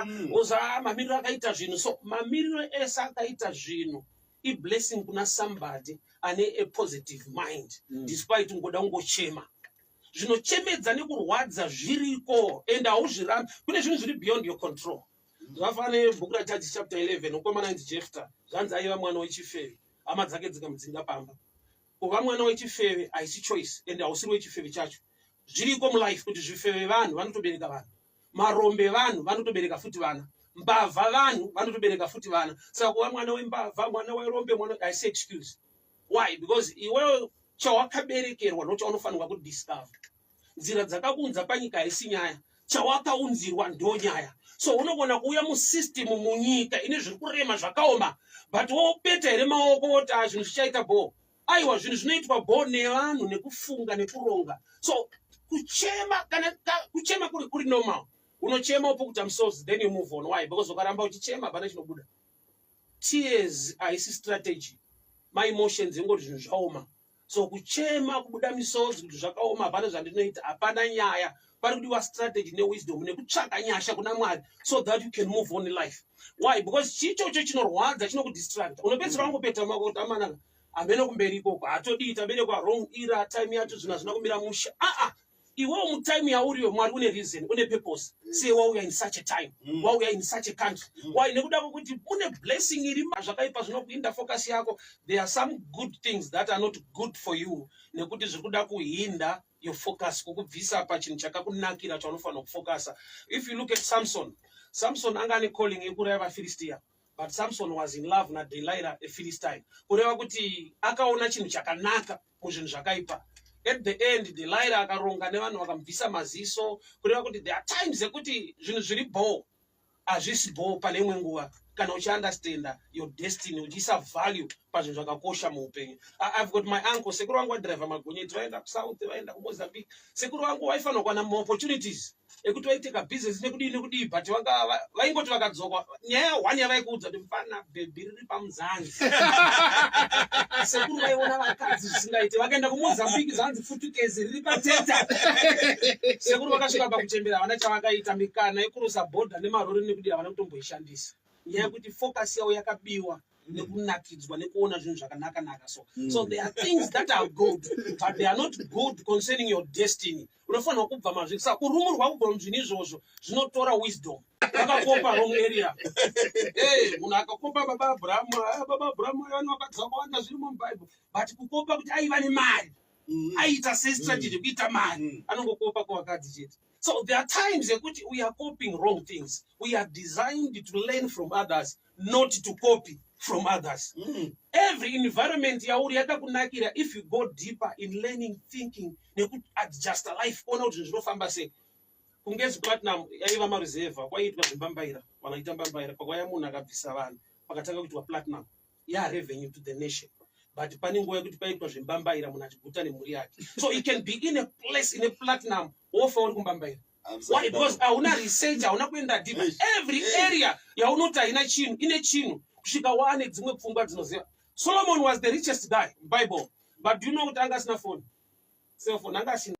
kuona oza mamiriro akaita zvinhu. So mamiriro ese akaita zvinhu I blessing kuna somebody ane a positive mind despite ngoda ngochema. Zvinochemedza nekurwadza zviriko and hauzvirambi. Kune zvinhu zviri beyond your control. Zvafane bhuku raJudges chapter 11 mukomana ainzi Jephthah zvanzi aiva mwana wechifeve hama dzake dzikamudzinga pamba. Kuva mwana wechifeve haisi choice and hausiri wechifeve chacho. Zviriko mulife kuti zvifeve vanhu vanotobereka vanhu. Marombe vanhu vanotobereka futi vana. Mbavha vanhu vanotobereka futi vana. Saka kuva mwana wembavha mwana werombe mwana haisi excuse. Why? Because iwewe chawakaberekerwa ndochaunofanirwa kudiscover. Nzira dzakakunza panyika haisi nyaya. Chawakaunzirwa ndo nyaya. So unogona kuuya musystem munyika ine zviri kurema zvakaoma but wopeta here maoko woti zvinhu zvichaita bho. Aiwa zvinhu zvinoitwa bho nevanhu nekufunga nekuronga. So kuchema kana kuchema kuri normal. Unochema upukuta msozi then you move on. Why? Because ukaramba uchichema hapana chinobuda. Tears haisi strategy. My emotions ingoti zvinhu zvaoma. So kuchema kubuda misozi kuti zvakaoma hapana zvandinoita hapana nyaya. Pari kudiwa strategy newisdom nekutsvaka nyasha kuna Mwari so that you can move on in life. Why? Because chichocho chinorwadza chinokudistract. Unopedzisira wangopeta makoti amanaka amene kumberi ikoko atodi taberekwa wrong era time yacho zvinhu hazvina kumira musha. Iwewe mutime yauriyo Mwari une reason une purpose. Say why we are in such a time, why we are in such a country. Why? Nekuda kuti une blessing iri zvakaipa zvinokuinda focus yako. There are some good things that are not good for you nekuti zviri kuda kuhinda your focus kukubvisa pachinhu chakakunakira chaunofanira kufocusa. If you look at Samson anga ane calling yekuraya vaFilistia, but Samson was in love na Delilah a Philistine. Kureva kuti akaona chinhu chakanaka muzvinhu zvakaipa. At the end Delilah akaronga nevanhu vakamubvisa maziso. Kureva kuti there are times ekuti zvinhu zviri bho hazvisi bho pane imwe nguva kana uchiunderstanda your destiny uchiisa value pazvinhu zvakakosha muupenyu. I've got my uncle sekuru wangu wadriver magonyeti vaenda kuSouth vaenda kuMozambique. Sekuru wangu waifanira kuwana opportunities ekuti vaiteka business nekudii but vaingoti vakadzoka nyaya one yavaikuudza kuti mufana bhebhi riri pamuzanzi. Sekuru vaiona vakadzi zvisingaite vakaenda kuMozambique zanzi futukezi riri pateta. Sekuru vakasvika pakuchembera havana chavakaita mikana yekurusa bhodha nemarori nekudii havana kutomboishandisa. Nyaya kuti focus yavo yakabiwa nekunakidzwa nekuona zvinhu zvakanaka. So there are things that are good but they are not good concerning your destiny. Unofanira kubva mazviri. Saka kurumurwa kubva muzvinhu izvozvo zvinotora wisdom. Akakopa wrong area. Munhu akakopa baba Abrahamu vanhu vakadza vakawanda zviri muBhayibheri but kukopa kuti aiva nemari aita strategy kuita mari anongokopa kwakadzi chete. So there are times ekuti we are copying wrong things. We are designed to learn from others, not to copy from others. Every environment yauri yakakunakira if you go deeper in learning, thinking, neku adjust life ona kuti zvinofamba sei. Kungezi platinum yaiva mareserva kwaitwa zvimbambaira vanaita mbambaira pakwaya munhu akabvisa vanhu pakatanga kuitwa platinum ya revenue to the nation. But pane nguva yekuti paitwa zvimbambaira munhu achiguta nemhuri yake. So you can be in a place in a platinum wofa uri kumbambaira. Why? Because hauna research, hauna kuenda deeper. Every area yaunoti haina chinhu ine chinhu kusvika wane dzimwe pfungwa dzinoziva. Solomon was the richest guy in Bible, but do you know kuti anga asina phone? Cell phone anga asina.